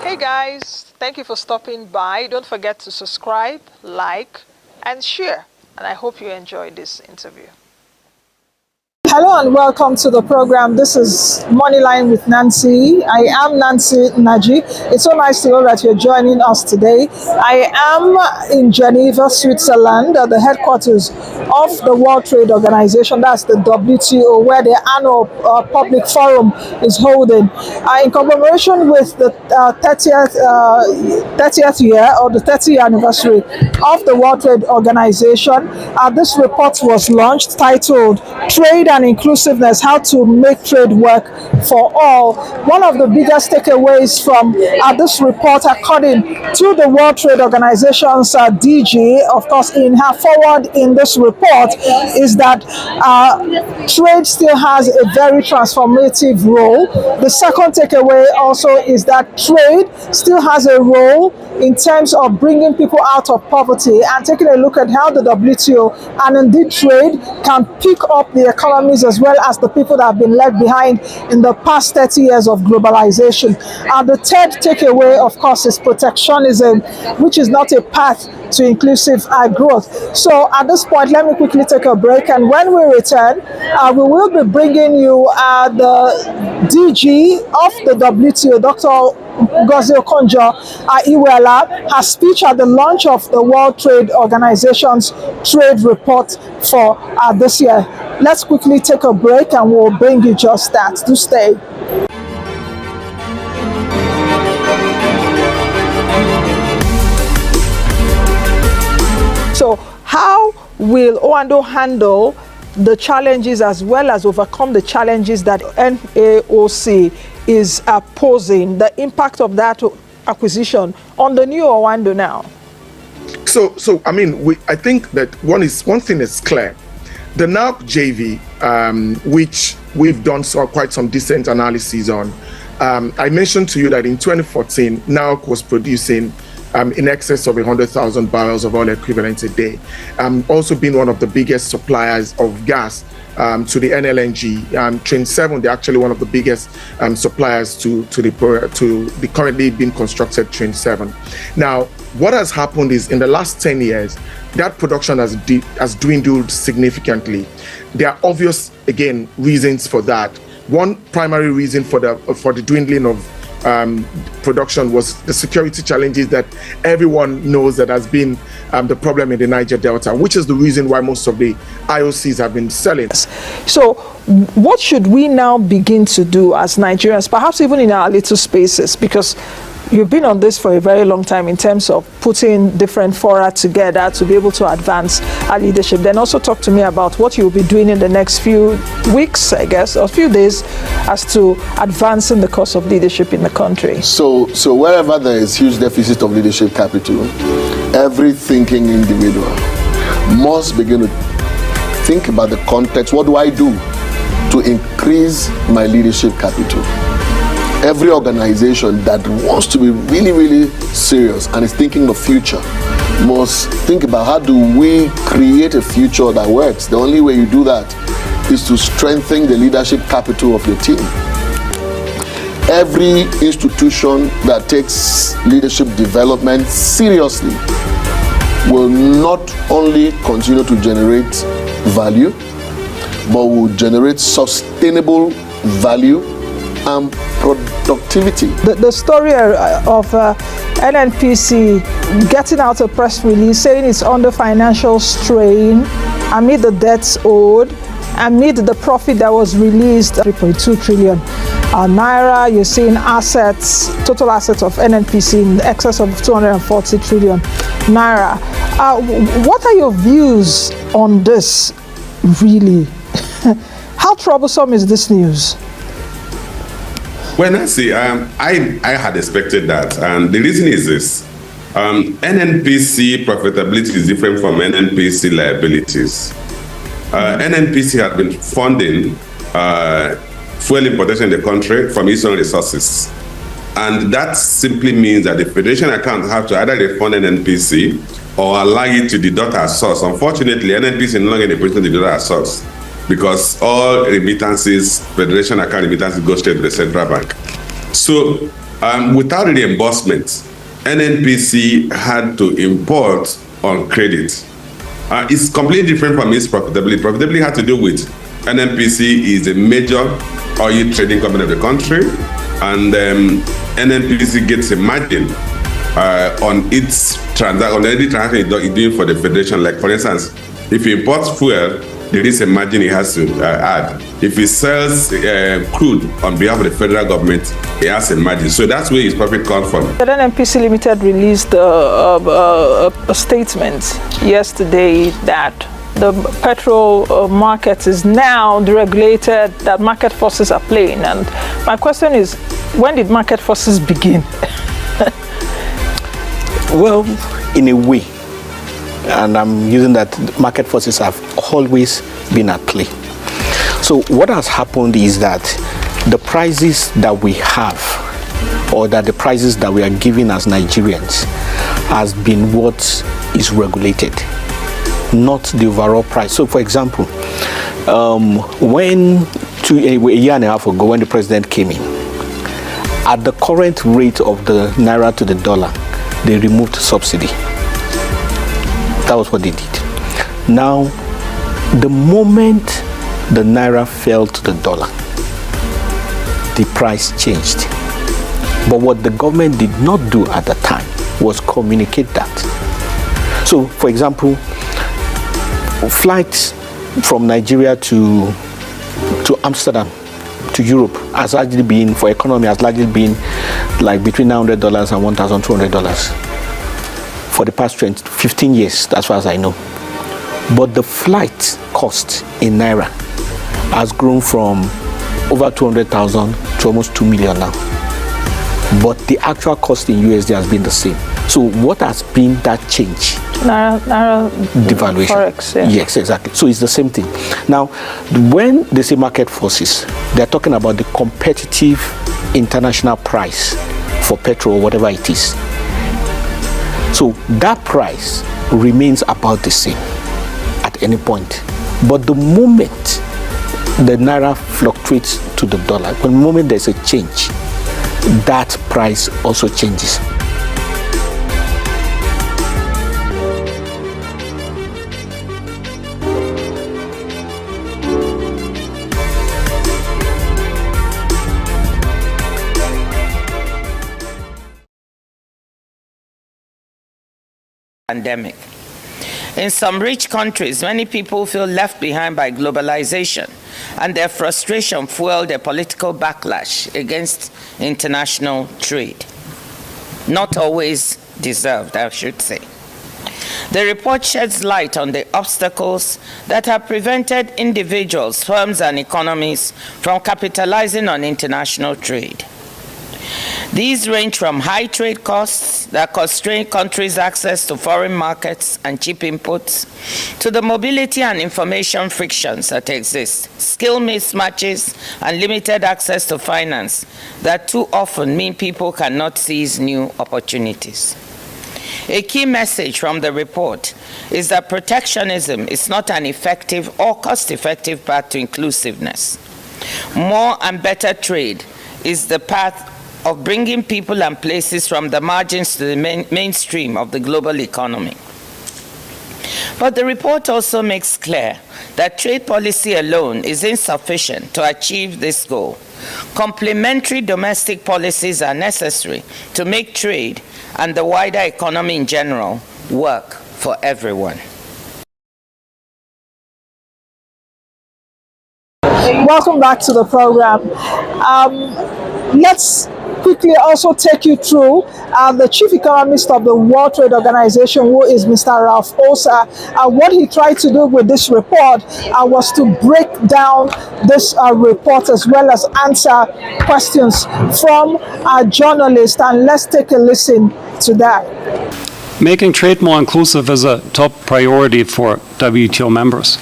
Hey guys, thank you for stopping by. Don't forget to subscribe, like, and share. And I hope you enjoyed this interview. Hello and welcome to the program. This is Moneyline with Nancy. I am Nancy Naji. It's so nice to know that you're joining us today. I am in Geneva, Switzerland, at the headquarters of the World Trade Organization. That's the WTO, where the annual Public Forum is holding. In commemoration with the 30th year or the 30th anniversary of the World Trade Organization, this report was launched titled Trade and Inclusiveness, How to Make Trade Work for All. One of the biggest takeaways from this report, according to the World Trade Organization's DG, of course, in her forward in this report, is that trade still has a very transformative role. The second takeaway also is that trade still has a role in terms of bringing people out of poverty and taking a look at how the WTO and indeed trade can pick up the economies as well as the people that have been left behind in the past 30 years of globalization. And the third takeaway, of course, is protectionism, which is not a path to inclusive growth. So at this point, let me quickly take a break, and when we return, we will be bringing you the DG of the WTO, Dr. Ngozi Okonjo-Iweala, her speech at the launch of the World Trade Organization's trade report for this year. Let's quickly take a break and we'll bring you just that. Do stay. So how will Oando handle the challenges as well as overcome the challenges that NAOC is posing, the impact of that acquisition on the new Oando now? So I mean, I think that one thing is clear. The NAOC JV, which we've done quite some decent analysis on, I mentioned to you that in 2014, NAOC was producing in excess of 100,000 barrels of oil equivalent a day, also being one of the biggest suppliers of gas to the NLNG. Train 7, they're actually one of the biggest suppliers to the currently being constructed Train 7. Now, what has happened is in the last 10 years, that production has dwindled significantly. There are obvious, again, reasons for that. One primary reason for the dwindling of production was the security challenges that everyone knows that has been the problem in the Niger Delta, which is the reason why most of the IOCs have been selling. So what should we now begin to do as Nigerians, perhaps even in our little spaces, because you've been on this for a very long time in terms of putting different fora together to be able to advance our leadership. Then also talk to me about what you'll be doing in the next few weeks, I guess, or few days, as to advancing the course of leadership in the country. So wherever there is huge deficit of leadership capital, every thinking individual must begin to think about the context. What do I do to increase my leadership capital? Every organization that wants to be really, really serious and is thinking of future must think about how do we create a future that works. The only way you do that is to strengthen the leadership capital of your team. Every institution that takes leadership development seriously will not only continue to generate value, but will generate sustainable value and productivity. The story of NNPC getting out a press release saying it's under financial strain amid the debts owed, amid the profit that was released, 3.2 trillion naira. You're seeing total assets of NNPC in excess of 240 trillion naira. What are your views on this, really? How troublesome is this news? Well, Nancy, I had expected that, and the reason is this. NNPC profitability is different from NNPC liabilities. NNPC has been funding fuel importation in the country from its own resources. And that simply means that the Federation account have to either refund NNPC or allow it to deduct as source. Unfortunately, NNPC is no longer in a position to deduct as source, because all remittances, Federation account remittances, go straight to the central bank. So Without reimbursement, NNPC had to import on credit. It's completely different from its profitability. Profitability had to do with NNPC is a major oil trading company of the country, and NNPC gets a margin on its transaction, on any transaction it's doing for the federation. Like, for instance, if he imports fuel, there is a margin he has to add. If he sells crude on behalf of the federal government, he has a margin. So that's where his profit comes from. The NNPC Limited released a statement yesterday that the petrol market is now deregulated, that market forces are playing. And my question is, when did market forces begin? Well, in a way, and I'm using that, market forces have always been at play. So what has happened is that the prices that we have, or that the prices that we are giving as Nigerians, has been what is regulated, not the overall price. So for example, a year and a half ago, when the president came in, at the current rate of the naira to the dollar, they removed subsidy. That was what they did. Now, the moment the naira fell to the dollar, the price changed. But what the government did not do at the time was communicate that. So, for example, flights from Nigeria to Amsterdam, to Europe, has largely been, for economy, has largely been like between $900 and $1,200 for the past 15 years, as far as I know. But the flight cost in naira has grown from over 200,000 to almost 2 million now. But the actual cost in USD has been the same. So what has been that change? Naira devaluation. Forex, yeah. Yes, exactly. So it's the same thing. Now, when they say market forces, they're talking about the competitive international price for petrol or whatever it is. So that price remains about the same at any point. But the moment the naira fluctuates to the dollar, the moment there's a change, that price also changes. Pandemic. In some rich countries, many people feel left behind by globalization, and their frustration fueled a political backlash against international trade. Not always deserved, I should say. The report sheds light on the obstacles that have prevented individuals, firms, and economies from capitalizing on international trade. These range from high trade costs that constrain countries' access to foreign markets and cheap inputs, to the mobility and information frictions that exist, skill mismatches, and limited access to finance that too often mean people cannot seize new opportunities. A key message from the report is that protectionism is not an effective or cost-effective path to inclusiveness. More and better trade is the path of bringing people and places from the margins to the mainstream of the global economy. But the report also makes clear that trade policy alone is insufficient to achieve this goal. Complementary domestic policies are necessary to make trade and the wider economy in general work for everyone. Welcome back to the program. Let's quickly also take you through the chief economist of the World Trade Organization, who is Mr. Ralph Osa. What he tried to do with this report was to break down this report as well as answer questions from journalists. And let's take a listen to that. Making trade more inclusive is a top priority for WTO members.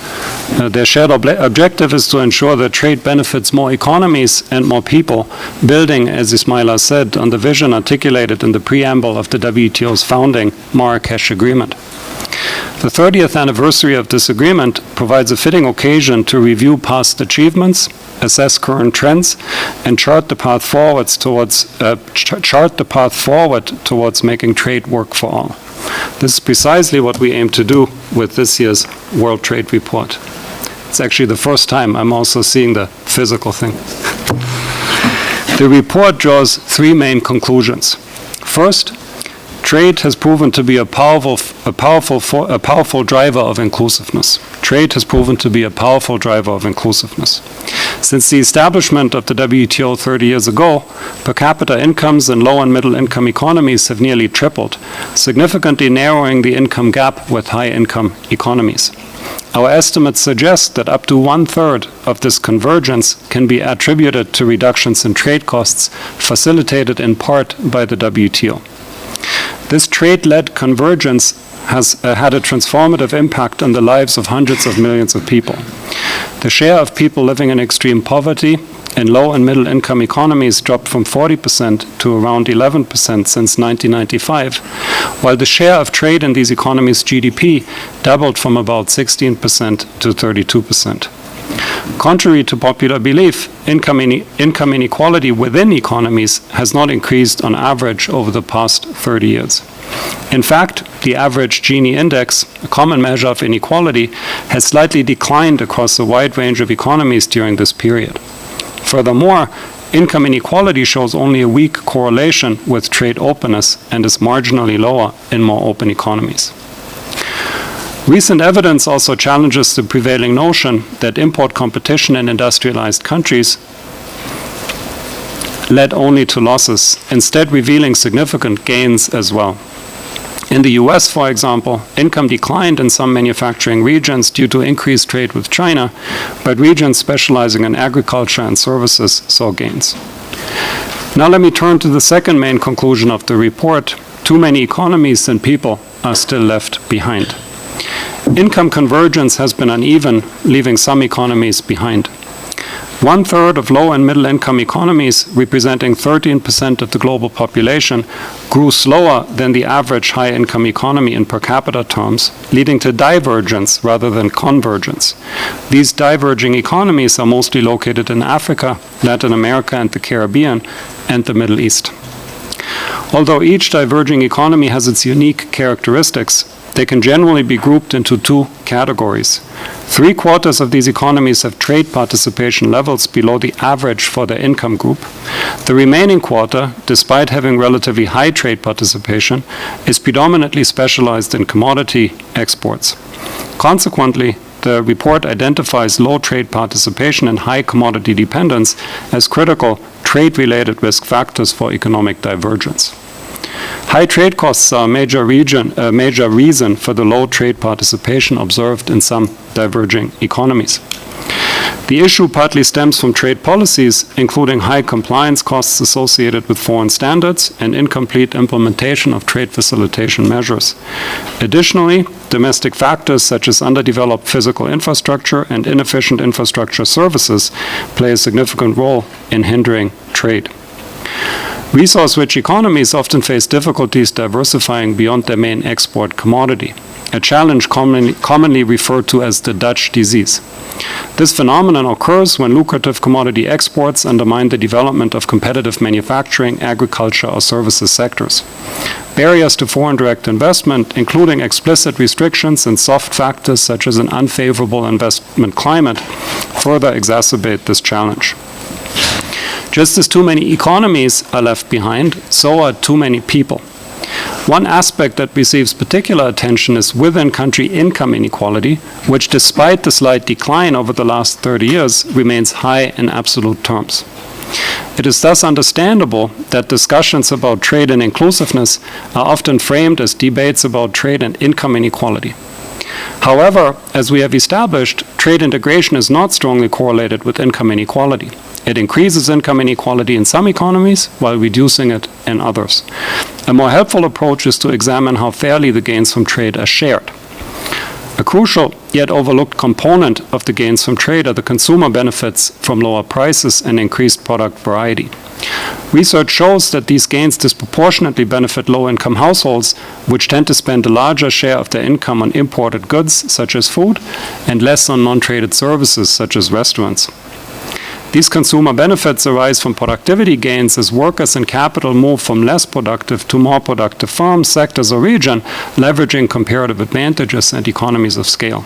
Their shared objective is to ensure that trade benefits more economies and more people, building, as Ismaila said, on the vision articulated in the preamble of the WTO's founding Marrakesh Agreement. The 30th anniversary of this agreement provides a fitting occasion to review past achievements, assess current trends, and chart the path forward towards making trade work for all. This is precisely what we aim to do with this year's World Trade Report. It's actually the first time I'm also seeing the physical thing. The report draws three main conclusions. First, trade has proven to be a powerful driver of inclusiveness. Trade has proven to be a powerful driver of inclusiveness. Since the establishment of the WTO 30 years ago, per capita incomes in low and middle income economies have nearly tripled, significantly narrowing the income gap with high income economies. Our estimates suggest that up to 1/3 of this convergence can be attributed to reductions in trade costs, facilitated in part by the WTO. This trade-led convergence has had a transformative impact on the lives of hundreds of millions of people. The share of people living in extreme poverty in low and middle income economies dropped from 40% to around 11% since 1995, while the share of trade in these economies' GDP doubled from about 16% to 32%. Contrary to popular belief, income inequality within economies has not increased on average over the past 30 years. In fact, the average Gini index, a common measure of inequality, has slightly declined across a wide range of economies during this period. Furthermore, income inequality shows only a weak correlation with trade openness and is marginally lower in more open economies. Recent evidence also challenges the prevailing notion that import competition in industrialized countries led only to losses, instead revealing significant gains as well. In the US, for example, income declined in some manufacturing regions due to increased trade with China, but regions specializing in agriculture and services saw gains. Now let me turn to the second main conclusion of the report. Too many economies and people are still left behind. Income convergence has been uneven, leaving some economies behind. 1/3 of low and middle income economies, representing 13% of the global population, grew slower than the average high income economy in per capita terms, leading to divergence rather than convergence. These diverging economies are mostly located in Africa, Latin America and the Caribbean, and the Middle East. Although each diverging economy has its unique characteristics, they can generally be grouped into two categories. 3/4 of these economies have trade participation levels below the average for their income group. The remaining quarter, despite having relatively high trade participation, is predominantly specialized in commodity exports. Consequently, the report identifies low trade participation and high commodity dependence as critical trade-related risk factors for economic divergence. High trade costs are a major reason for the low trade participation observed in some diverging economies. The issue partly stems from trade policies, including high compliance costs associated with foreign standards and incomplete implementation of trade facilitation measures. Additionally, domestic factors such as underdeveloped physical infrastructure and inefficient infrastructure services play a significant role in hindering trade. Resource-rich economies often face difficulties diversifying beyond their main export commodity, a challenge commonly referred to as the Dutch disease. This phenomenon occurs when lucrative commodity exports undermine the development of competitive manufacturing, agriculture, or services sectors. Barriers to foreign direct investment, including explicit restrictions and soft factors such as an unfavorable investment climate, further exacerbate this challenge. Just as too many economies are left behind, so are too many people. One aspect that receives particular attention is within-country income inequality, which despite the slight decline over the last 30 years, remains high in absolute terms. It is thus understandable that discussions about trade and inclusiveness are often framed as debates about trade and income inequality. However, as we have established, trade integration is not strongly correlated with income inequality. It increases income inequality in some economies while reducing it in others. A more helpful approach is to examine how fairly the gains from trade are shared. A crucial yet overlooked component of the gains from trade are the consumer benefits from lower prices and increased product variety. Research shows that these gains disproportionately benefit low-income households, which tend to spend a larger share of their income on imported goods, such as food, and less on non-traded services, such as restaurants. These consumer benefits arise from productivity gains as workers and capital move from less productive to more productive firms, sectors, or region, leveraging comparative advantages and economies of scale.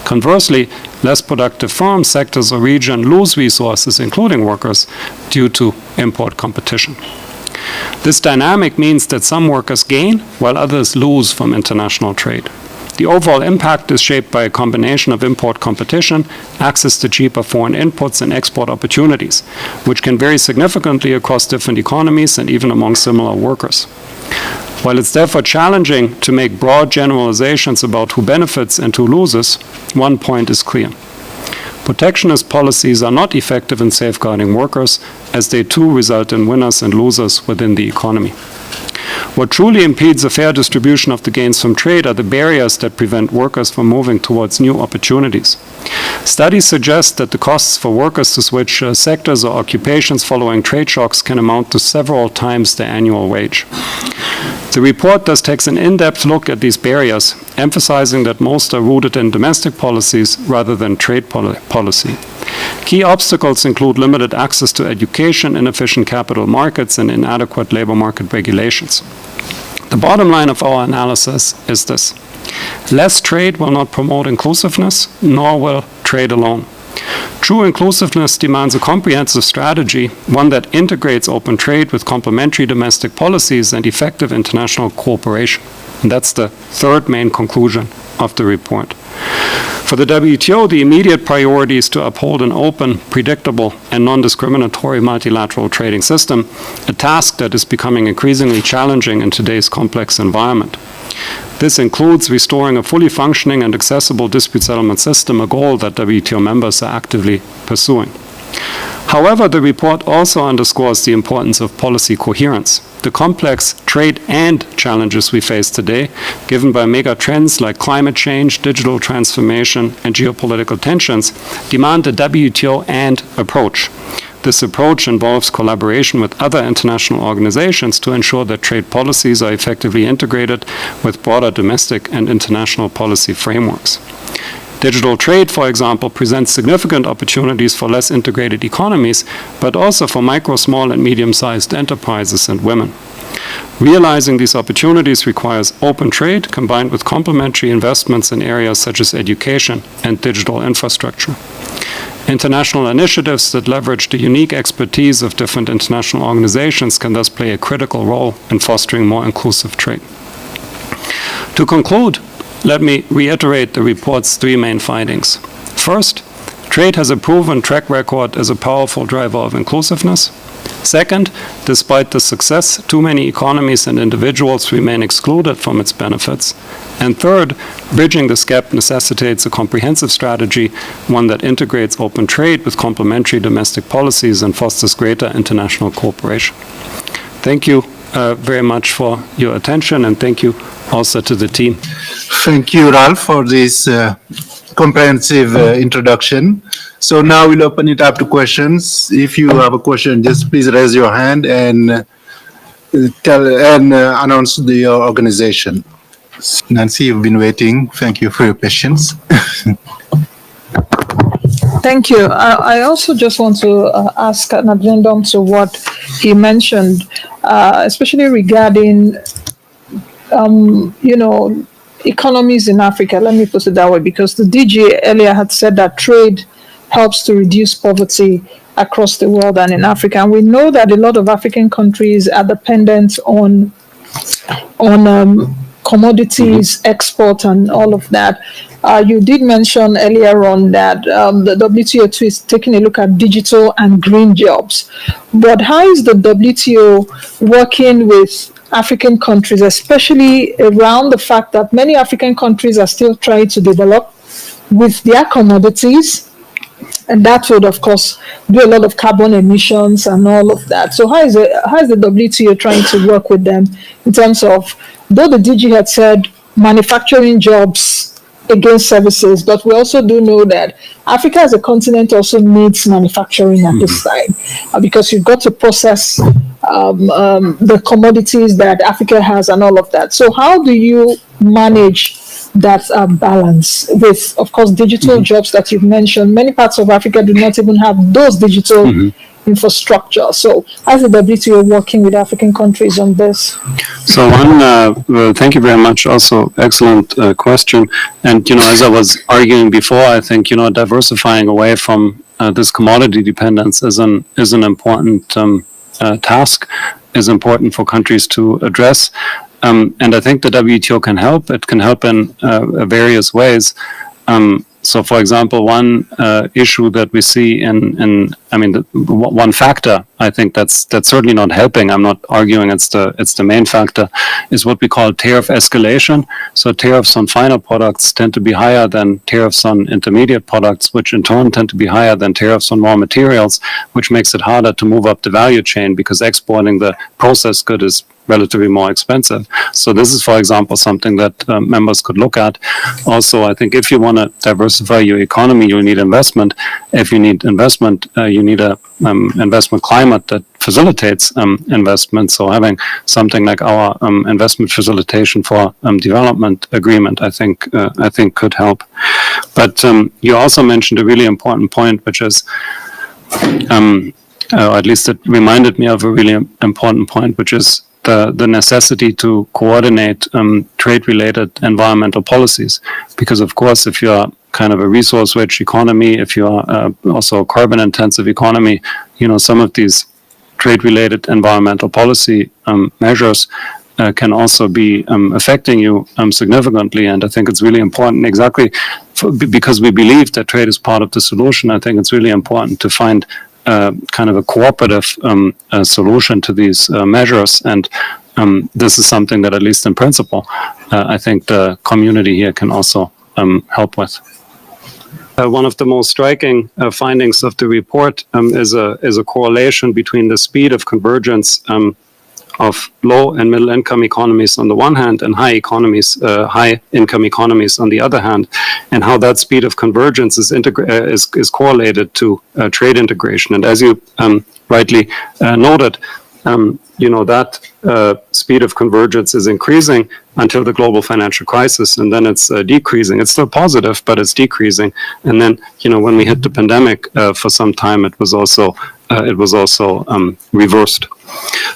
Conversely, less productive firms, sectors, or region lose resources, including workers, due to import competition. This dynamic means that some workers gain while others lose from international trade. The overall impact is shaped by a combination of import competition, access to cheaper foreign inputs, and export opportunities, which can vary significantly across different economies and even among similar workers. While it's therefore challenging to make broad generalizations about who benefits and who loses, one point is clear. Protectionist policies are not effective in safeguarding workers, as they too result in winners and losers within the economy. What truly impedes a fair distribution of the gains from trade are the barriers that prevent workers from moving towards new opportunities. Studies suggest that the costs for workers to switch sectors or occupations following trade shocks can amount to several times their annual wage. The report thus takes an in-depth look at these barriers, emphasizing that most are rooted in domestic policies rather than trade policy. Key obstacles include limited access to education, inefficient capital markets, and inadequate labor market regulations. The bottom line of our analysis is this: less trade will not promote inclusiveness, nor will trade alone. True inclusiveness demands a comprehensive strategy, one that integrates open trade with complementary domestic policies and effective international cooperation. And that's the third main conclusion of the report. For the WTO, the immediate priority is to uphold an open, predictable, and non-discriminatory multilateral trading system, a task that is becoming increasingly challenging in today's complex environment. This includes restoring a fully functioning and accessible dispute settlement system, a goal that WTO members are actively pursuing. However, the report also underscores the importance of policy coherence. The complex trade and challenges we face today, given by mega trends like climate change, digital transformation, and geopolitical tensions, demand a WTO and approach. This approach involves collaboration with other international organizations to ensure that trade policies are effectively integrated with broader domestic and international policy frameworks. Digital trade, for example, presents significant opportunities for less integrated economies, but also for micro, small, and medium-sized enterprises and women. Realizing these opportunities requires open trade combined with complementary investments in areas such as education and digital infrastructure. International initiatives that leverage the unique expertise of different international organizations can thus play a critical role in fostering more inclusive trade. To conclude, let me reiterate the report's three main findings. First, trade has a proven track record as a powerful driver of inclusiveness. Second, despite the success, too many economies and individuals remain excluded from its benefits. And third, bridging this gap necessitates a comprehensive strategy, one that integrates open trade with complementary domestic policies and fosters greater international cooperation. Thank you very much for your attention, and thank you also to the team. Thank you, Ralph, for this comprehensive introduction. So now we'll open it up to questions. If you have a question, just please raise your hand and announce your organization. Nancy, you've been waiting. Thank you for your patience. Thank you. I also just want to ask an addendum to what he mentioned, especially regarding, economies in Africa. Let me put it that way, because the DG earlier had said that trade helps to reduce poverty across the world and in Africa. And we know that a lot of African countries are dependent on commodities, export, and all of that. You did mention earlier on that the WTO too is taking a look at digital and green jobs. But how is the WTO working with African countries, especially around the fact that many African countries are still trying to develop with their commodities? And that would, of course, do a lot of carbon emissions and all of that. So how is the WTO trying to work with them in terms of, though the DG had said manufacturing jobs against services, but we also do know that Africa as a continent also needs manufacturing at this time, because you've got to process the commodities that Africa has and all of that. So how do you manage that balance with, of course, digital jobs that you've mentioned? Many parts of Africa do not even have those digital infrastructure. So how's the WTO working with African countries on this? So thank you very much. Also, excellent question. And, as I was arguing before, I think, diversifying away from this commodity dependence is an important task, is important for countries to address. And I think the WTO can help. It can help in various ways. So, for example, one issue that we see one factor, I think that's certainly not helping. I'm not arguing it's the main factor, is what we call tariff escalation. So tariffs on final products tend to be higher than tariffs on intermediate products, which in turn tend to be higher than tariffs on raw materials, which makes it harder to move up the value chain because exporting the processed good is relatively more expensive. So this is, for example, something that members could look at. Also, I think if you want to diversify your economy, you need investment. If you need investment, you need a investment climate that facilitates investment. So having something like our investment facilitation for development agreement, I think could help. But you also mentioned a really important point, which is or at least it reminded me of a really important point, which is the necessity to coordinate trade-related environmental policies. Because, of course, if you're kind of a resource-rich economy, if you're also a carbon-intensive economy, some of these trade-related environmental policy measures can also be affecting you significantly. And I think it's really important, exactly because we believe that trade is part of the solution. I think it's really important to find kind of a cooperative solution to these measures. And this is something that, at least in principle, I think the community here can also help with. One of the most striking findings of the report is a correlation between the speed of convergence of low and middle income economies on the one hand and high income economies on the other hand, and how that speed of convergence is correlated to trade integration. And as you rightly noted, that speed of convergence is increasing until the global financial crisis, and then it's decreasing. It's still positive, but it's decreasing. And then, when we hit the pandemic, for some time, it was also reversed.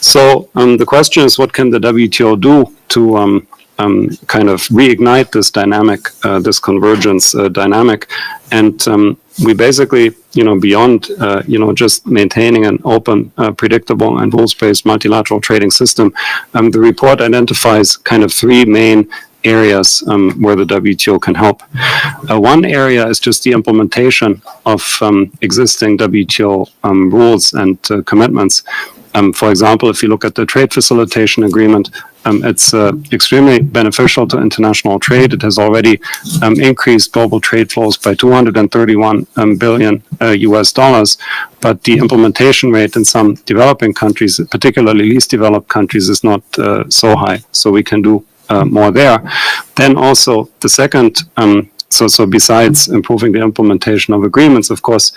So the question is, what can the WTO do to kind of reignite this dynamic, this convergence dynamic? And we basically, beyond, just maintaining an open, predictable and rules-based multilateral trading system, the report identifies kind of three main areas where the WTO can help. One area is just the implementation of existing WTO rules and commitments. For example, if you look at the trade facilitation agreement, it's extremely beneficial to international trade. It has already increased global trade flows by $231 billion US dollars, but the implementation rate in some developing countries, particularly least developed countries, is not so high. So we can do more there. Then also the second, so besides improving the implementation of agreements, of course,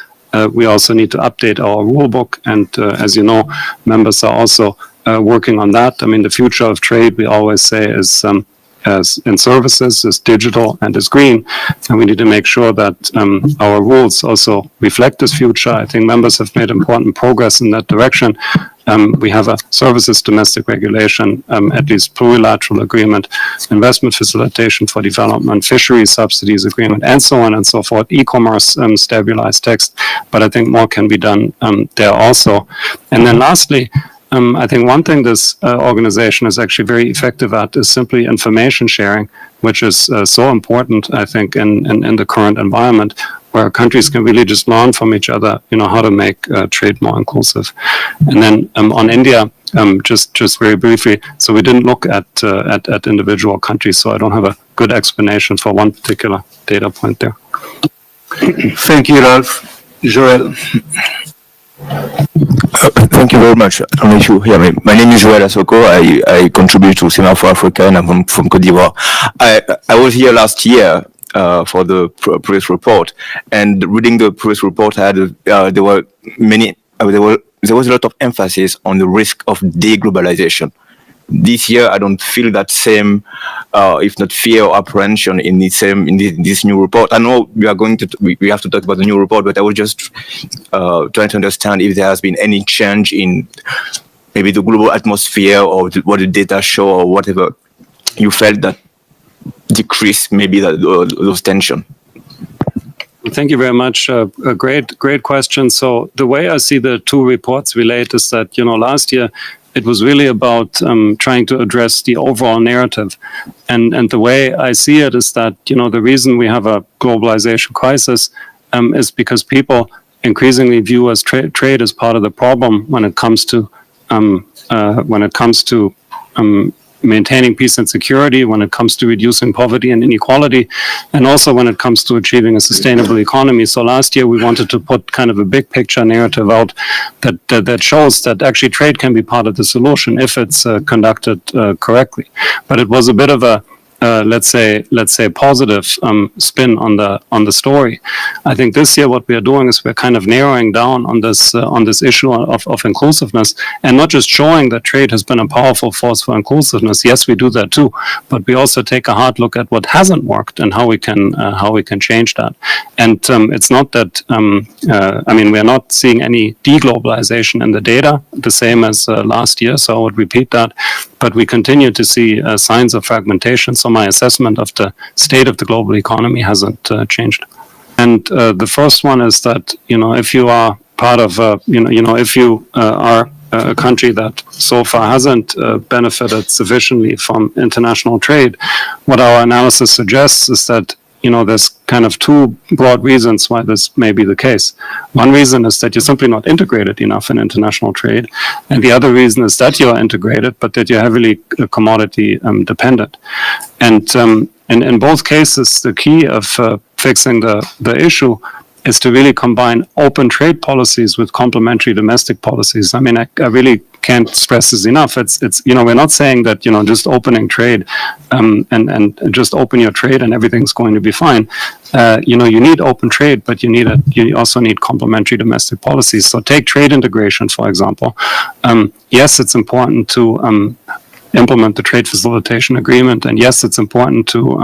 we also need to update our rule book. And as you know, members are also working on that. I mean, the future of trade, we always say, is as in services, is digital and is green. And we need to make sure that our rules also reflect this future. I think members have made important progress in that direction. We have a services domestic regulation, at least plurilateral agreement, investment facilitation for development, fisheries subsidies agreement, and so on and so forth, e-commerce stabilized text. But I think more can be done there also. And then lastly, I think one thing this organization is actually very effective at is simply information sharing, which is so important, I think, in the current environment, where countries can really just learn from each other, how to make trade more inclusive. And then on India, just very briefly, so we didn't look at individual countries, so I don't have a good explanation for one particular data point there. Thank you, Ralph. Joel. Thank you very much. I don't know if you hear me. My name is Joel Asoko. I contribute to Center for Africa, and I'm from Cote d'Ivoire. I was here last year for the press report. And reading the press report, there were many. There was a lot of emphasis on the risk of deglobalization. This year, I don't feel that same, if not fear or apprehension in this new report. I know we have to talk about the new report, but I was just trying to understand if there has been any change in maybe the global atmosphere or what the data show or whatever you felt that decreased maybe those tension. Thank you very much. A great question. So the way I see the two reports relate is that, last year it was really about trying to address the overall narrative. And the way I see it is that, the reason we have a globalization crisis is because people increasingly view as trade as part of the problem when it comes to maintaining peace and security, when it comes to reducing poverty and inequality, and also when it comes to achieving a sustainable economy. So last year we wanted to put kind of a big picture narrative out that shows that actually trade can be part of the solution if it's conducted correctly. But it was a bit of a let's say positive spin on the story. I think this year what we are doing is we're kind of narrowing down on this issue of inclusiveness, and not just showing that trade has been a powerful force for inclusiveness. Yes, we do that too, but we also take a hard look at what hasn't worked and how we can change that. And it's not that we're not seeing any deglobalization in the data, the same as last year. So I would repeat that. But we continue to see signs of fragmentation. So my assessment of the state of the global economy hasn't changed. And the first one is that, if you are part of, if you are a country that so far hasn't benefited sufficiently from international trade, what our analysis suggests is that, there's kind of two broad reasons why this may be the case. One reason is that you're simply not integrated enough in international trade. And the other reason is that you're integrated, but that you're heavily commodity dependent. And in both cases, the key of fixing the issue is to really combine open trade policies with complementary domestic policies. I mean, I really can't stress this enough. It's we're not saying that, just opening trade and just open your trade and everything's going to be fine. You need open trade, but you also need complementary domestic policies. So take trade integration, for example. Yes, it's important to implement the trade facilitation agreement, and yes, it's important to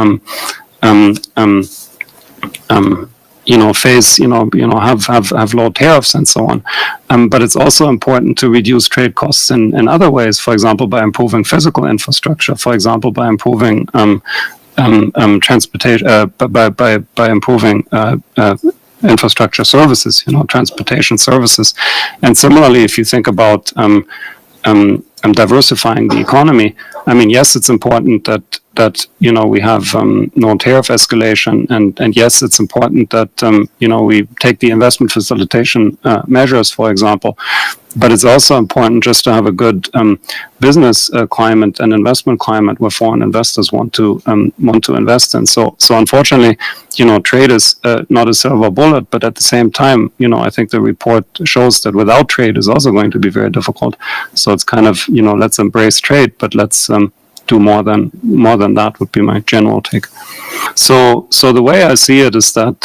have low tariffs and so on. But it's also important to reduce trade costs in other ways, for example, by improving physical infrastructure, for example, by improving transportation, by improving infrastructure services, transportation services. And similarly, if you think about diversifying the economy, I mean, yes, it's important that we have no tariff escalation, and yes, it's important that we take the investment facilitation measures, for example. But it's also important just to have a good business climate and investment climate where foreign investors want to invest in. So unfortunately, trade is not a silver bullet, but at the same time, I think the report shows that without trade is also going to be very difficult. So it's kind of, let's embrace trade, but let's do more than that would be my general take. So the way I see it is that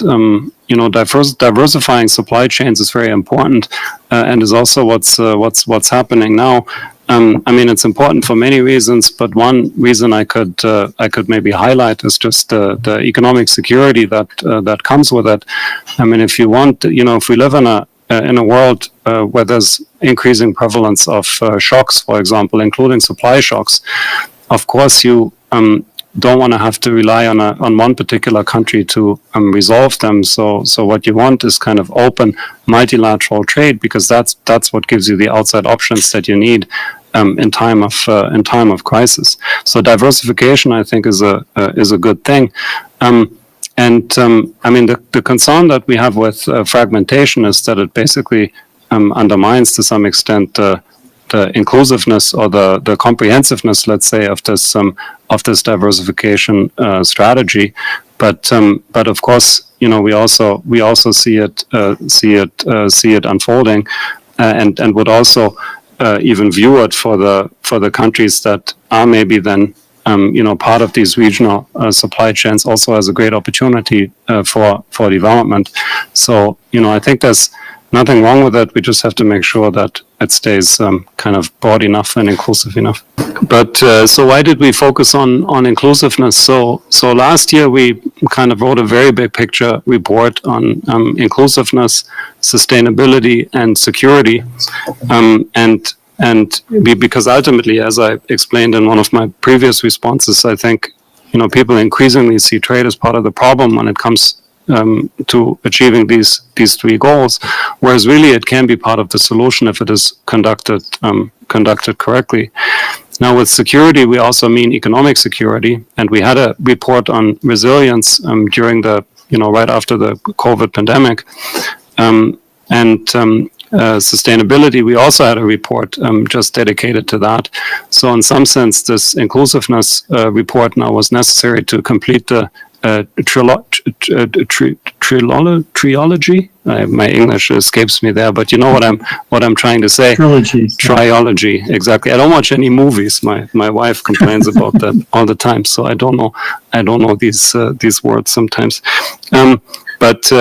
diversifying supply chains is very important, and is also what's happening now. It's important for many reasons, but one reason I could maybe highlight is just the economic security that comes with it. I mean, if you want, if we live in a world where there's increasing prevalence of shocks, for example, including supply shocks, of course you don't want to have to rely on one particular country to resolve them. So what you want is kind of open multilateral trade, because that's what gives you the outside options that you need in time of crisis. So diversification, I think, is a good thing. The concern that we have with fragmentation is that it basically undermines to some extent the inclusiveness or the comprehensiveness, let's say, of this diversification strategy. But of course, we also see it unfolding, and would also even view it for the countries that are maybe then part of these regional supply chains also has a great opportunity for development. So, I think there's nothing wrong with it. We just have to make sure that it stays kind of broad enough and inclusive enough. But so why did we focus on inclusiveness? So last year we kind of wrote a very big picture report on inclusiveness, sustainability, and security, because ultimately, as I explained in one of my previous responses, I think people increasingly see trade as part of the problem when it comes to achieving these three goals, whereas really it can be part of the solution if it is conducted correctly. Now, with security, we also mean economic security, and we had a report on resilience during the right after the COVID pandemic, sustainability, we also had a report just dedicated to that. So in some sense, this inclusiveness report now was necessary to complete the trilogy. My English escapes me there, but you know what I'm trying to say. Trilogy, exactly. I don't watch any movies. My wife complains about that all the time, so I don't know these words sometimes. But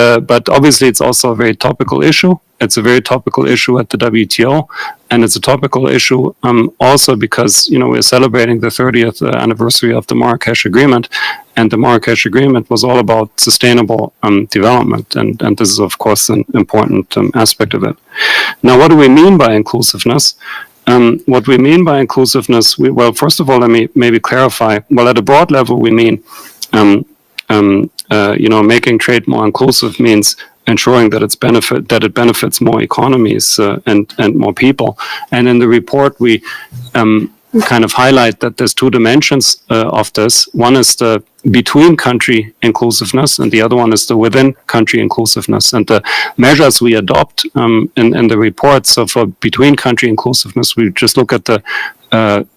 obviously, it's also a very topical issue. It's a very topical issue at the WTO, and it's a topical issue also because we're celebrating the 30th anniversary of the Marrakesh Agreement, and the Marrakesh Agreement was all about sustainable development, and this is of course an important aspect of it. Now, what do we mean by inclusiveness? What we mean by inclusiveness, well, first of all, let me maybe clarify. Well, at a broad level, we mean making trade more inclusive means ensuring that it benefits more economies and more people. And in the report, we kind of highlight that there's two dimensions of this. One is the between country inclusiveness, and the other one is the within country inclusiveness. And the measures we adopt in the report. So for between country inclusiveness, we just look at the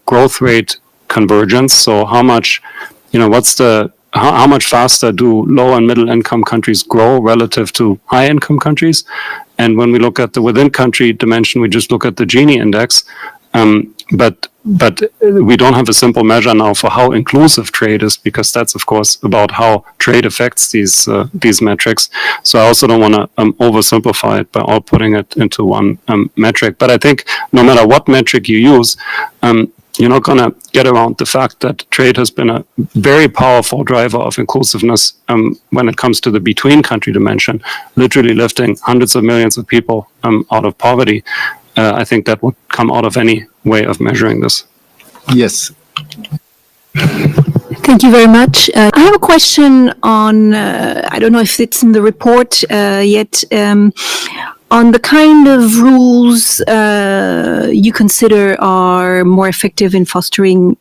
growth rate convergence. So how much, how much faster do low and middle income countries grow relative to high income countries? And when we look at the within country dimension, we just look at the Gini index. But we don't have a simple measure now for how inclusive trade is, because that's of course about how trade affects these metrics. So I also don't want to oversimplify it by all putting it into one metric. But I think no matter what metric you use, you're not going to get around the fact that trade has been a very powerful driver of inclusiveness when it comes to the between country dimension, literally lifting hundreds of millions of people out of poverty. I think that would come out of any way of measuring this. Yes. Thank you very much. I have a question on, I don't know if it's in the report yet, on the kind of rules you consider are more effective in fostering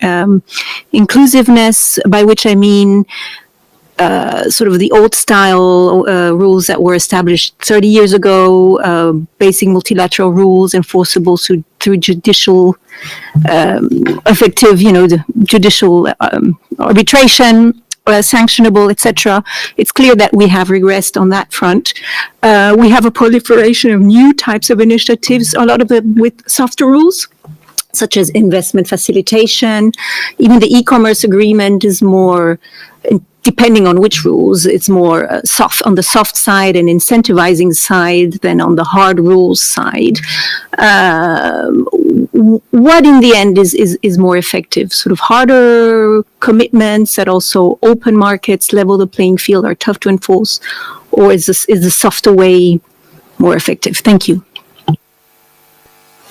inclusiveness, by which I mean sort of the old style rules that were established 30 years ago, basing multilateral rules enforceable through judicial, effective, the judicial arbitration, sanctionable, etc. It's clear that we have regressed on that front. We have a proliferation of new types of initiatives, a lot of them with softer rules, such as investment facilitation. Even the e-commerce agreement is more, depending on which rules, it's more soft on the soft side and incentivizing side than on the hard rules side. What in the end is more effective? Sort of harder commitments that also open markets, level the playing field, are tough to enforce, or is the softer way more effective? Thank you.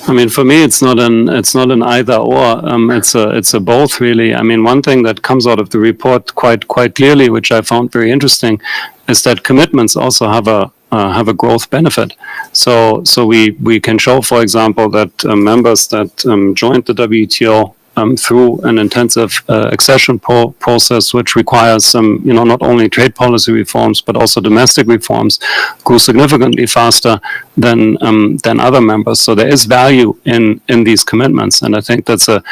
I mean, for me, it's not an either or. It's a both, really. I mean, one thing that comes out of the report quite clearly, which I found very interesting, is that commitments also have a growth benefit. So we can show, for example, that members that joined the WTO through an intensive accession process, which requires some, not only trade policy reforms but also domestic reforms, grew significantly faster than other members. So there is value in these commitments, and I think that's a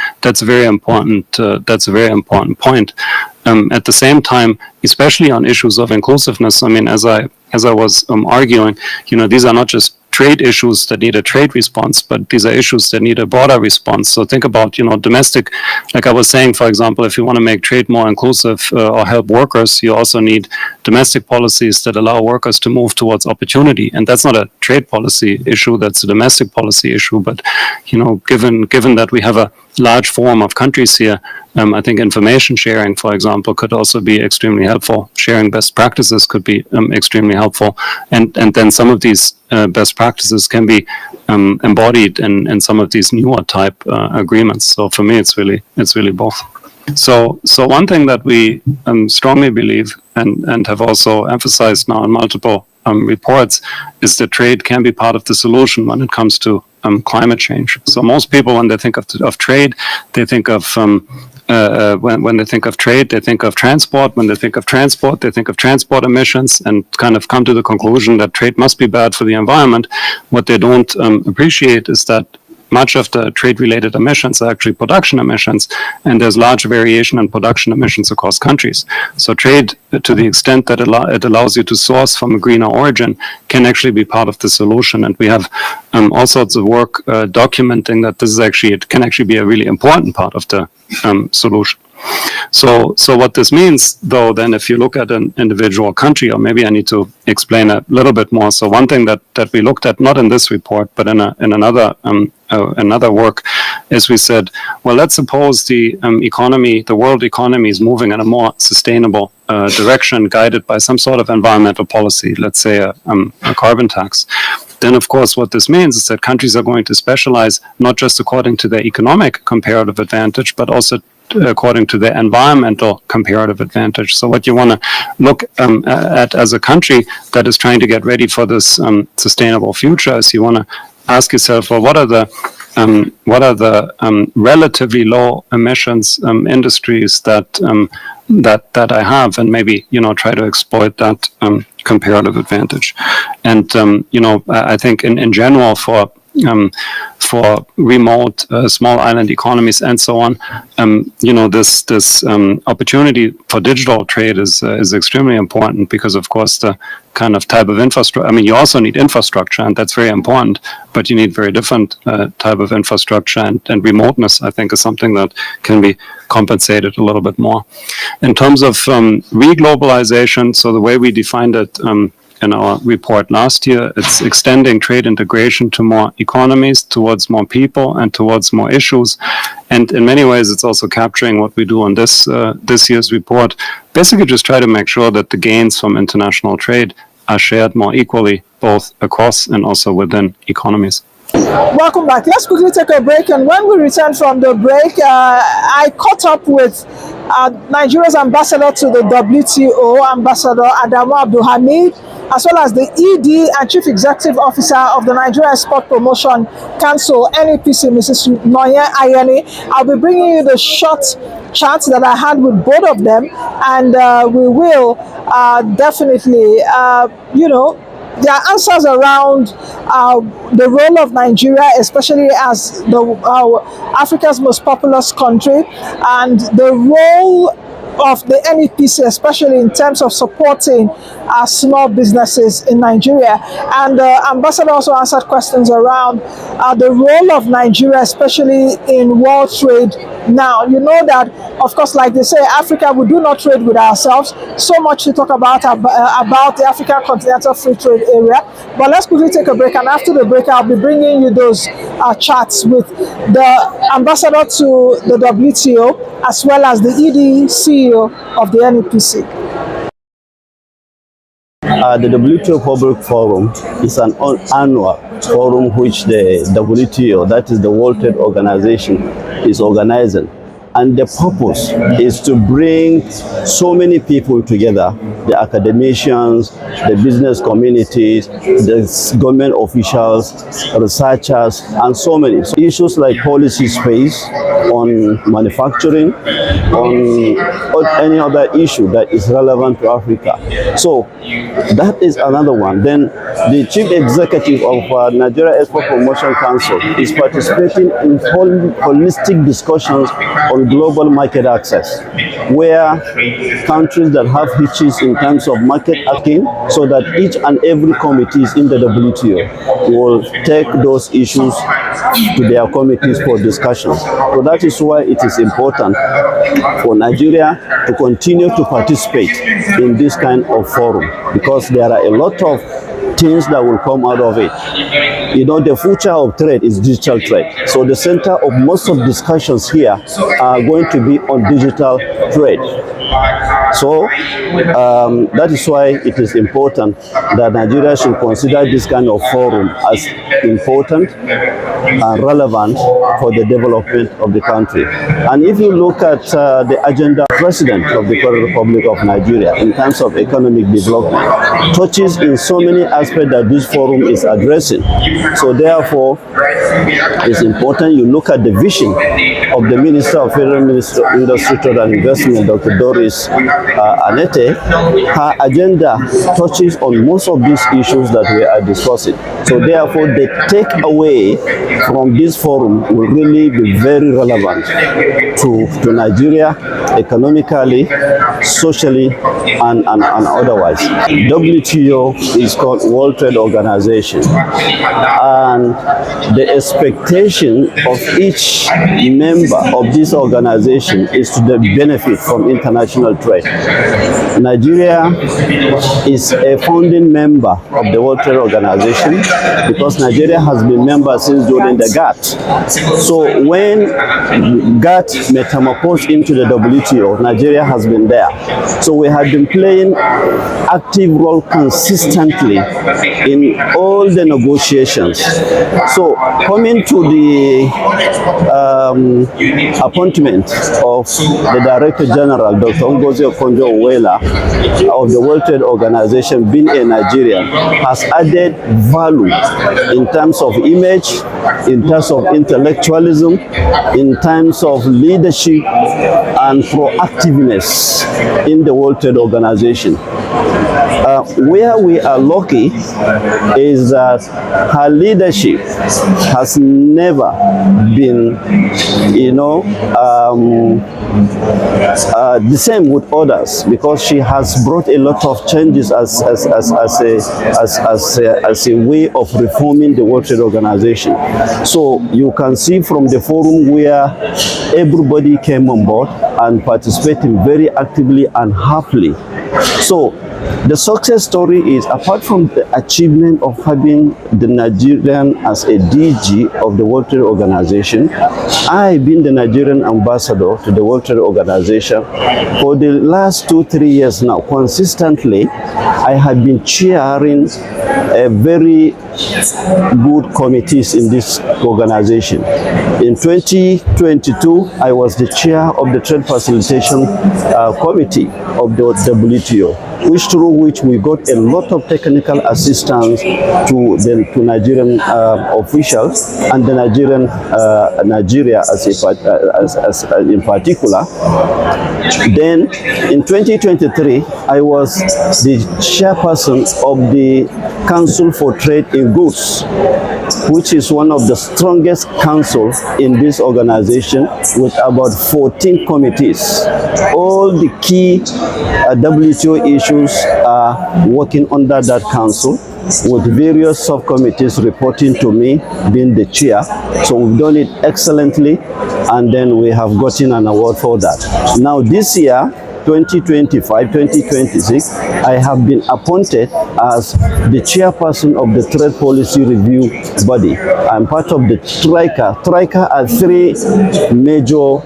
very important point. At the same time, especially on issues of inclusiveness, I mean, as I was arguing, these are not just trade issues that need a trade response, but these are issues that need a broader response. So think about, domestic, like I was saying, for example, if you want to make trade more inclusive or help workers, you also need domestic policies that allow workers to move towards opportunity. And that's not a trade policy issue, that's a domestic policy issue. But, given that we have a large forum of countries here, I think information sharing, for example, could also be extremely helpful. Sharing best practices could be extremely helpful. And then some of these best practices can be embodied in some of these newer type agreements. So for me, it's really both. So one thing that we strongly believe and have also emphasized now in multiple reports is that trade can be part of the solution when it comes to climate change. So most people, when they think of trade, they think of when they think of trade, they think of transport. When they think of transport, they think of transport emissions and kind of come to the conclusion that trade must be bad for the environment. What they don't appreciate is that much of the trade-related emissions are actually production emissions, and there's large variation in production emissions across countries. So trade, to the extent that it allows you to source from a greener origin, can actually be part of the solution. And we have all sorts of work documenting that it can actually be a really important part of the solution. So what this means, though, then if you look at an individual country, or maybe I need to explain a little bit more. So one thing that we looked at, not in this report, but in another work, is we said, well, let's suppose the world economy is moving in a more sustainable direction, guided by some sort of environmental policy, let's say a carbon tax. Then, of course, what this means is that countries are going to specialize not just according to their economic comparative advantage, but also according to their environmental comparative advantage. So what you want to look at as a country that is trying to get ready for this sustainable future is you want to ask yourself, well, what are the relatively low emissions industries that I have, and maybe try to exploit that comparative advantage. And I think in general for remote small island economies and so on, this opportunity for digital trade is extremely important, because of course the kind of type of infrastructure, I mean, you also need infrastructure, and that's very important, but you need very different type of infrastructure, and remoteness, I think, is something that can be compensated a little bit more. In terms of reglobalization, so the way we defined it in our report last year, it's extending trade integration to more economies, towards more people, and towards more issues. And in many ways, it's also capturing what we do on this year's report. Basically, just try to make sure that the gains from international trade are shared more equally, both across and also within economies. Welcome back. Let's quickly take a break, and when we return from the break, I caught up with Nigeria's ambassador to the WTO, Ambassador Adamu Abdulhamid, as well as the ED and Chief Executive Officer of the Nigeria Export Promotion Council, NEPC, Mrs. Noye Ayeni. I'll be bringing you the short chats that I had with both of them, and we will definitely, their answers around the role of Nigeria, especially as Africa's most populous country, and the role of the NEPC, especially in terms of supporting small businesses in Nigeria. And the ambassador also answered questions around the role of Nigeria, especially in world trade now. You know that, of course, like they say, Africa, we do not trade with ourselves. So much to talk about the African Continental Free Trade Area. But let's quickly take a break, and after the break, I'll be bringing you those chats with the ambassador to the WTO, as well as the ED CEO of the NEPC. The WTO Public Forum is an annual forum which the WTO, that is the World Trade Organization, is organizing. And the purpose is to bring so many people together, the academicians, the business communities, the government officials, researchers, and so many. So issues like policy space, on manufacturing, on any other issue that is relevant to Africa. So that is another one. Then the chief executive of Nigeria Export Promotion Council is participating in holistic discussions on on global market access, where countries that have hitches in terms of market acting, so that each and every committees in the WTO will take those issues to their committees for discussion. So that is why it is important for Nigeria to continue to participate in this kind of forum, because there are a lot of things that will come out of it. You know, the future of trade is digital trade. So the center of most of discussions here are going to be on digital trade. So that is why it is important that Nigeria should consider this kind of forum as important and relevant for the development of the country. And if you look at the agenda President of the Federal Republic of Nigeria in terms of economic development, touches in so many aspects that this forum is addressing. So therefore, it's important you look at the vision of the Minister of Federal Minister of Industry, Trade and Investment, Dr. Doris Anete. Her agenda touches on most of these issues that we are discussing. So therefore, the takeaway from this forum will really be very relevant to Nigeria economically, socially, and otherwise. WTO is called World Trade Organization, and the expectation of each member of this organization is to benefit from international trade. Nigeria is a founding member of the World Trade Organization because Nigeria has been member since during the GATT. So when GATT metamorphosed into the WTO, Nigeria has been there. So we have been playing active role consistently in all the negotiations. So coming to the appointment of the Director General, Dr. Ngozi Okonjo-Iweala of the World Trade Organization, being a Nigerian, has added value in terms of image, in terms of intellectualism, in terms of leadership and proactiveness in the World Trade Organization. Where we are lucky is that her leadership has never been, the same with others, because she has brought a lot of changes as a way of reforming the World Trade Organization. So you can see from the forum where everybody came on board and participating very actively and happily. So the success story is, apart from the achievement of having the Nigerian as a DG of the World Trade Organization, I've been the Nigerian ambassador to the World Trade Organization for the last 2-3 years now. Consistently, I have been chairing a very good committees in this organization. In 2022, I was the chair of the Trade Facilitation Committee of the WTO, through which we got a lot of technical assistance to Nigerian officials and the Nigeria as in particular. Then in 2023, I was the chairperson of the Council for Trade in Goods, which is one of the strongest councils in this organization, with about 14 committees. All the key WTO issues are working under that council, with various subcommittees reporting to me, being the chair. So we've done it excellently, and then we have gotten an award for that. Now this year, 2025-2026, I have been appointed as the chairperson of the Trade Policy Review Body. I'm part of the TRICA. TRICA are 3 major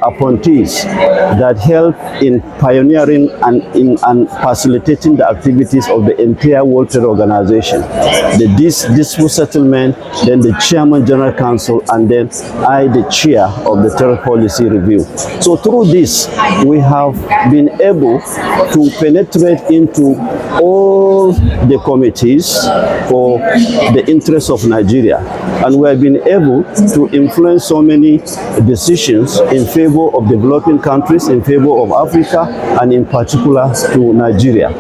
appointees that help in pioneering and in facilitating the activities of the entire World Trade Organization. The dispute settlement, then the Chairman General Council, and then I, the chair of the Trade Policy Review. So through this, we have been able to penetrate into all the committees for the interests of Nigeria, and we have been able to influence so many decisions in favor of developing countries, in favor of Africa, and in particular to Nigeria.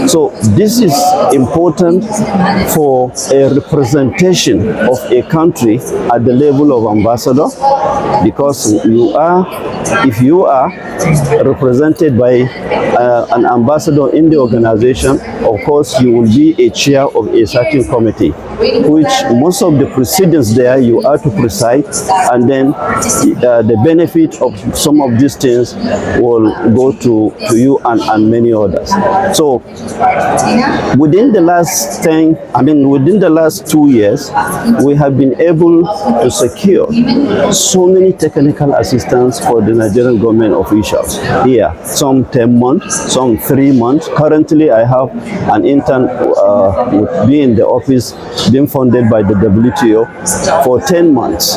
So this is important for a representation of a country at the level of ambassador, because if you are represented by an ambassador in the organization, of course you will be a chair of a certain committee, which most of the proceedings there you are to preside, and then the benefit of some of these things will go to you and many others. So within the last 2 years, we have been able to secure so many technical assistance for the Nigerian government officials here, some 10 months, some 3 months. Currently, I have an intern with me in the office being funded by the WTO for 10 months.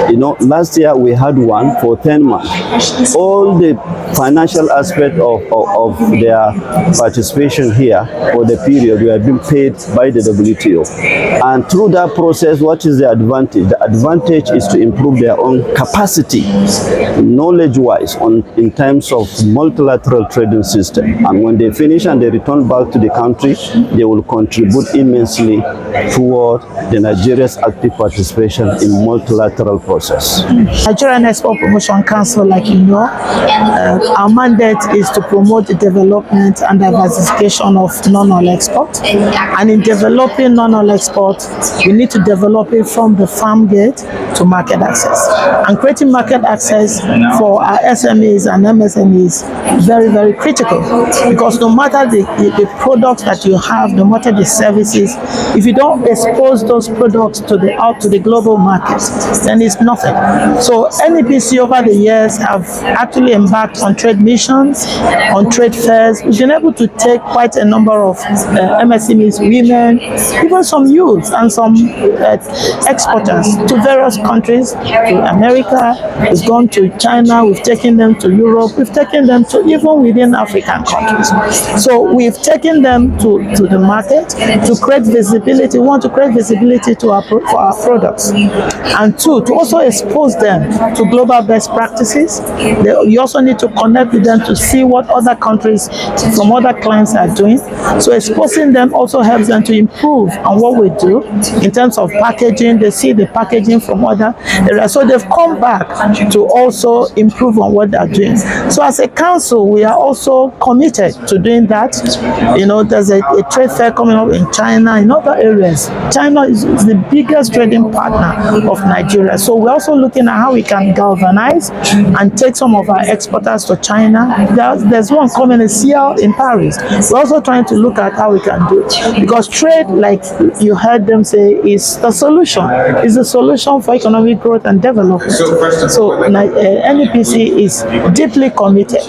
You know, last year we had one for 10 months. All the financial aspect of their participation here for the period we have been paid by the WTO. And through that process, what is the advantage? The advantage is to improve their own capacity, knowledge-wise, in terms of multilateral trading system. And when they finish and they return back to the country, they will contribute immensely toward the Nigeria's active participation in multilateral process. Nigerian Export Promotion Council, like you know, our mandate is to promote the development and diversification of non-oil export. And in developing non-oil export, we need to develop it from the farm gate to market access. And creating market access for our SMEs and MSMEs is very, very critical, because no matter the products that you have, no matter the services, if you don't expose those products to the global market, then it's nothing. So NEPC over the years have actually embarked on trade missions, on trade fairs. We've been able to take quite a number of MSMEs, women, even some youth and some exporters to various countries, to America. We've gone to China, we've taken them to Europe, we've taken them to even within African countries. So we've taken them to the market to create visibility. We want to create visibility for our products. And two, to also expose them to global best practices. You also need to connect with them to see what other countries from other clients are doing. So exposing them also helps them to improve on what we do in terms of packaging. They see the packaging from other areas. So they've come back to also improve on what they're doing. So as a council, we are also committed to doing that. You know, there's a trade fair coming up in China, in other areas. China is the biggest trading partner of Nigeria. So we're also looking at how we can galvanize and take some of our exporters to China. There's one coming in Paris. We're also trying to look at how we can do it, because trade, like you heard them say, is the solution. Is the solution for economic growth and development. So NEPC is deeply committed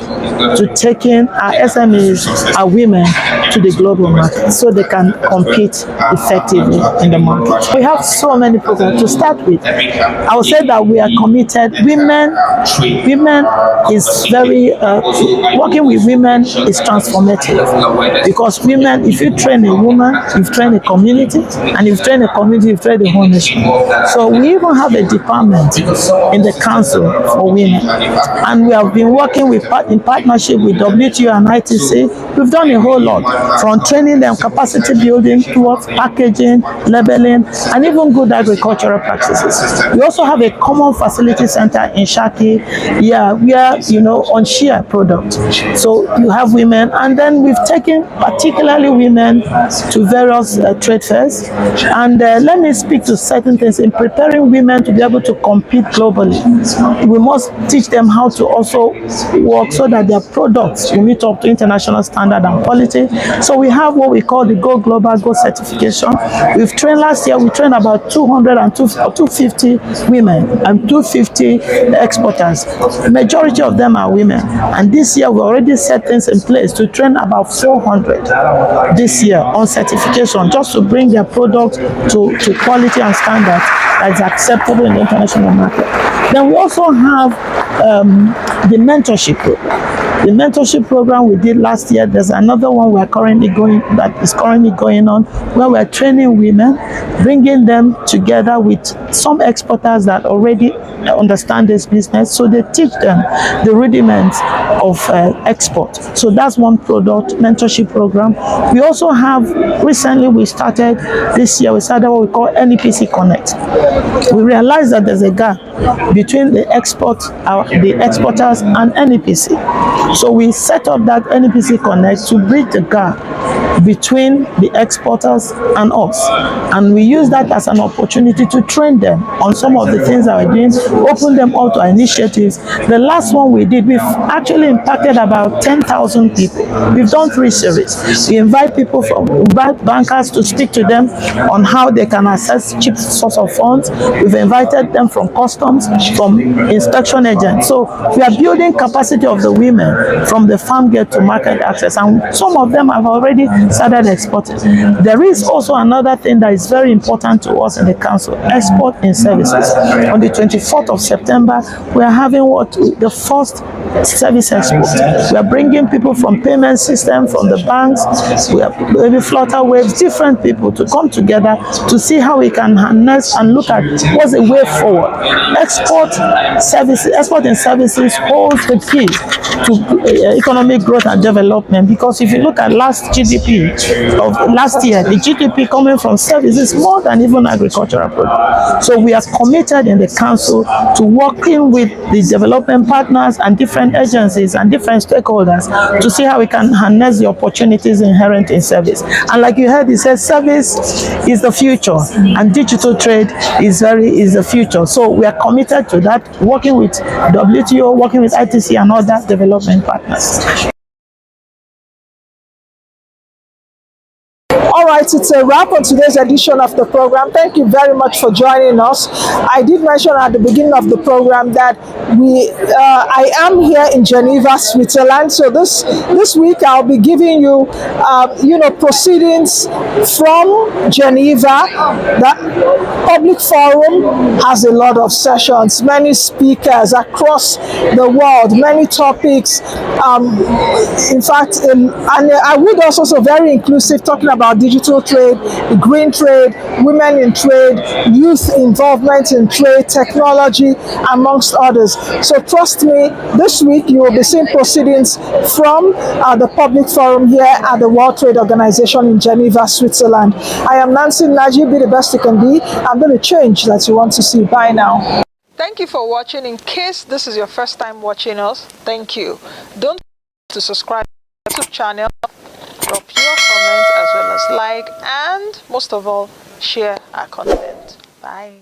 to taking our SMEs, our women, to the global market so they can compete effectively in the market. We have so many programs. To start with, I would say that we are committed. Women is very, working with women is transformative, because women, if you train a woman, you've trained a community, and if you train a community, you've trained the whole nation. So we even have a department in the council for women, and we have been working in partnership with WTO and ITC. We've done a whole lot, from training them, capacity building, towards packaging, labeling, and even good agricultural practices. We also have a common facility center in Shaki, where, you know, on shea product. So you have women, and then we've taken particularly women to various trade fairs. And let me speak to certain things in preparing women to be able to compete globally. We must teach them how to also work so that their products will meet up to international standard and quality. So we have what we call the Go Global Go certification. We've trained last year, we trained about 250 women and 250 exporters. The majority of them are women. And this year we already set things in place to train about 400 this year on certification, just to bring their product to quality and standard that is acceptable in the international market. Then we also have the mentorship program. The mentorship program we did last year, there's another one that is currently going on, where we're training women, bringing them together with some exporters that already understand this business, so they teach them the rudiments of export. So that's one product mentorship program. We also have, recently we started this year, we started what we call NEPC Connect. We realized that there's a gap between the exporters and NEPC. So we set up that NEPC Connect to bridge the gap between the exporters and us. And we use that as an opportunity to train them on some of the things that we're doing, open them up to our initiatives. The last one we did, we've actually impacted about 10,000 people. We've done 3 series. We invite people from bankers to speak to them on how they can access cheap source of funds. We've invited them from customs, from inspection agents. So we are building capacity of the women from the farm gate to market access. And some of them have already started exporting. There is also another thing that is very important to us in the council: export in services. On the 24th of September, we are having the first service export. We are bringing people from payment system, from the banks, we have maybe flutter waves, different people to come together to see how we can harness and look at what's the way forward. Export in services holds the key to economic growth and development, because if you look at last GDP of last year, the GDP coming from services more than even agricultural products. So we are committed in the council to working with the development partners and different agencies and different stakeholders to see how we can harness the opportunities inherent in service. And like you heard, he said service is the future and digital trade is the future. So we are committed to that, working with WTO, working with ITC and other development partners. All right, it's a wrap on today's edition of the program. Thank you very much for joining us. I did mention at the beginning of the program that I am here in Geneva, Switzerland. So this week I'll be giving you, proceedings from Geneva. The Public Forum has a lot of sessions, many speakers across the world, many topics. In fact, and I would also say very inclusive, talking about digital trade, green trade, women in trade, youth involvement in trade, technology, amongst others. So trust me, this week you will be seeing proceedings from the Public Forum here at the World Trade Organization in Geneva, Switzerland. I am Nancy Naji. Be the best you can be. I'm going to change that you want to see. Bye now. Thank you for watching. In case this is your first time watching us, thank you. Don't forget to subscribe to the YouTube channel, drop your comments as well as like, and most of all, share our content. Bye.